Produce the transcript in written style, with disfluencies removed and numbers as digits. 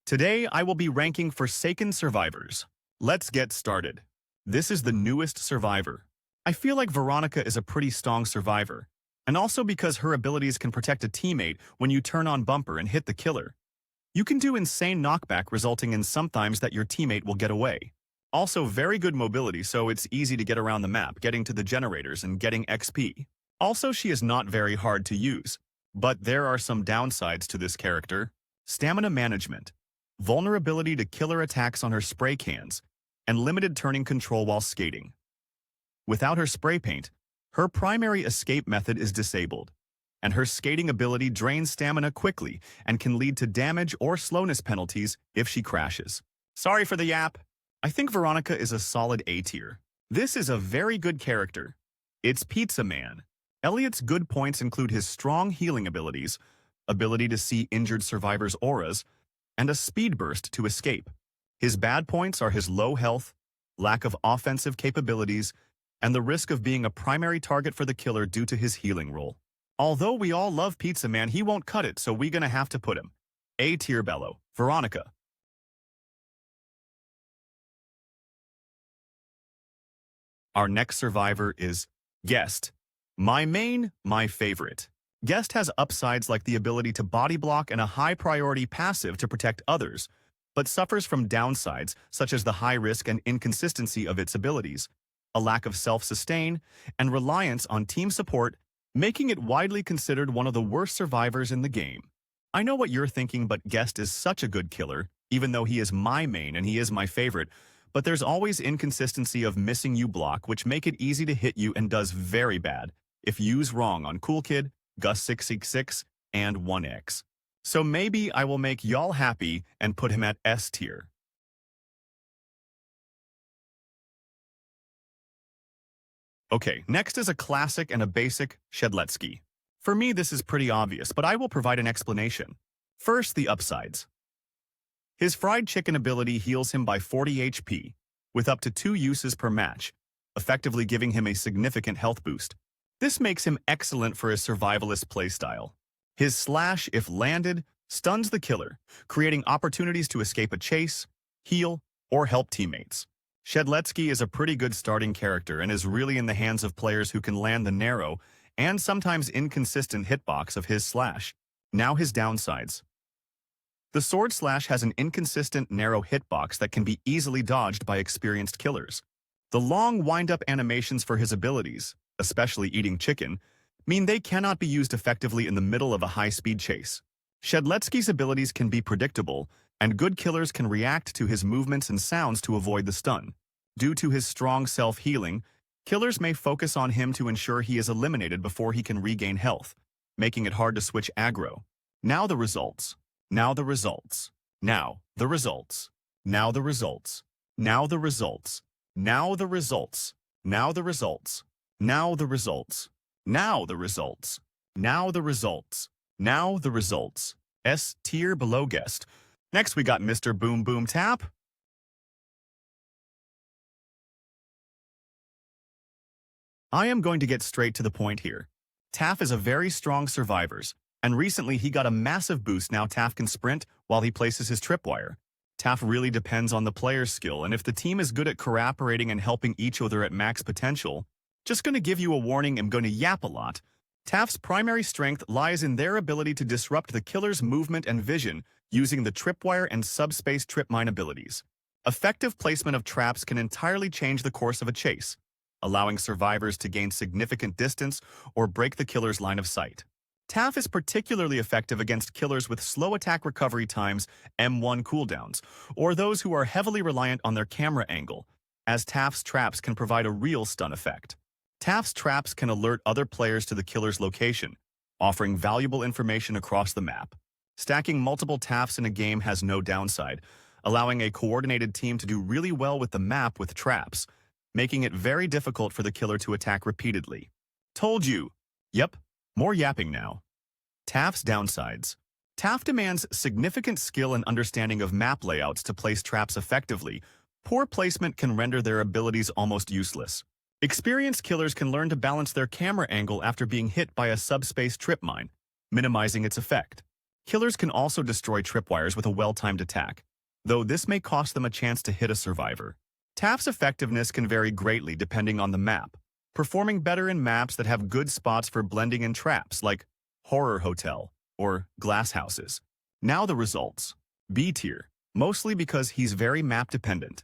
Today, I will be ranking Forsaken Survivors. Let's get started. This is the newest survivor. I feel like Veronica is a pretty strong survivor, and also because her abilities can protect a teammate when you turn on bumper and hit the killer. You can do insane knockback resulting in sometimes that your teammate will get away. Also very good mobility, so it's easy to get around the map, getting to the generators and getting XP. Also, she is not very hard to use. But there are some downsides to this character. Stamina management, vulnerability to killer attacks on her spray cans, and limited turning control while skating. Without her spray paint, her primary escape method is disabled, and her skating ability drains stamina quickly and can lead to damage or slowness penalties if she crashes. Sorry for the yap. I think Veronica is a solid A tier. This is a very good character. It's Pizza Man. Elliot's good points include his strong healing abilities, ability to see injured survivors' auras, and a speed burst to escape. His bad points are his low health, lack of offensive capabilities, and the risk of being a primary target for the killer due to his healing role. Although we all love Pizza Man, he won't cut it, so we're gonna have to put him. A tier bellow, Veronica. Our next survivor is Guest. My favorite. Guest has upsides like the ability to body block and a high-priority passive to protect others, but suffers from downsides such as the high risk and inconsistency of its abilities, a lack of self-sustain, and reliance on team support, making it widely considered one of the worst survivors in the game. I know what you're thinking, but Guest is such a good killer, even though he is my main and he is my favorite, but there's always inconsistency of missing you block, which make it easy to hit you and does very bad if used wrong on Cool Kid, Gus666, and 1X. So maybe I will make y'all happy and put him at S tier. Okay, next is a classic and a basic, Shedletsky. For me, this is pretty obvious, but I will provide an explanation. First, the upsides. His fried chicken ability heals him by 40 HP, with up to 2 uses per match, effectively giving him a significant health boost. This makes him excellent for his survivalist playstyle. His slash, if landed, stuns the killer, creating opportunities to escape a chase, heal, or help teammates. Shedletsky is a pretty good starting character and is really in the hands of players who can land the narrow and sometimes inconsistent hitbox of his slash. Now his downsides. The sword slash has an inconsistent narrow hitbox that can be easily dodged by experienced killers. The long wind-up animations for his abilities, especially eating chicken, mean they cannot be used effectively in the middle of a high-speed chase. Shedletsky's abilities can be predictable, and good killers can react to his movements and sounds to avoid the stun. Due to his strong self-healing, killers may focus on him to ensure he is eliminated before he can regain health, making it hard to switch aggro. Now the results. Now the results. Now the results. Now the results. Now the results. Now the results. Now the results. Now the results. Now the results. Now the results. Now the results. S tier below Guest. Next we got Mr. Boom Boom Tap. I am going to get straight to the point here. Taff is a very strong survivor, and recently he got a massive boost. Now Taff can sprint while he places his tripwire. Taff really depends on the player's skill, and if the team is good at cooperating and helping each other at max potential, just gonna give you a warning, I'm gonna yap a lot. Taff's primary strength lies in their ability to disrupt the killer's movement and vision using the tripwire and subspace trip mine abilities. Effective placement of traps can entirely change the course of a chase, allowing survivors to gain significant distance or break the killer's line of sight. Taff is particularly effective against killers with slow attack recovery times, M1 cooldowns, or those who are heavily reliant on their camera angle, as Taff's traps can provide a real stun effect. Taff's traps can alert other players to the killer's location, offering valuable information across the map. Stacking multiple Taffs in a game has no downside, allowing a coordinated team to do really well with the map with traps, making it very difficult for the killer to attack repeatedly. Told you. Yep, more yapping now. Taff's downsides. Taff demands significant skill and understanding of map layouts to place traps effectively. Poor placement can render their abilities almost useless. Experienced killers can learn to balance their camera angle after being hit by a subspace trip mine, minimizing its effect. Killers can also destroy tripwires with a well-timed attack, though this may cost them a chance to hit a survivor. Taft's effectiveness can vary greatly depending on the map, performing better in maps that have good spots for blending in traps like Horror Hotel or Glass Houses. Now the results. B tier, mostly because he's very map-dependent.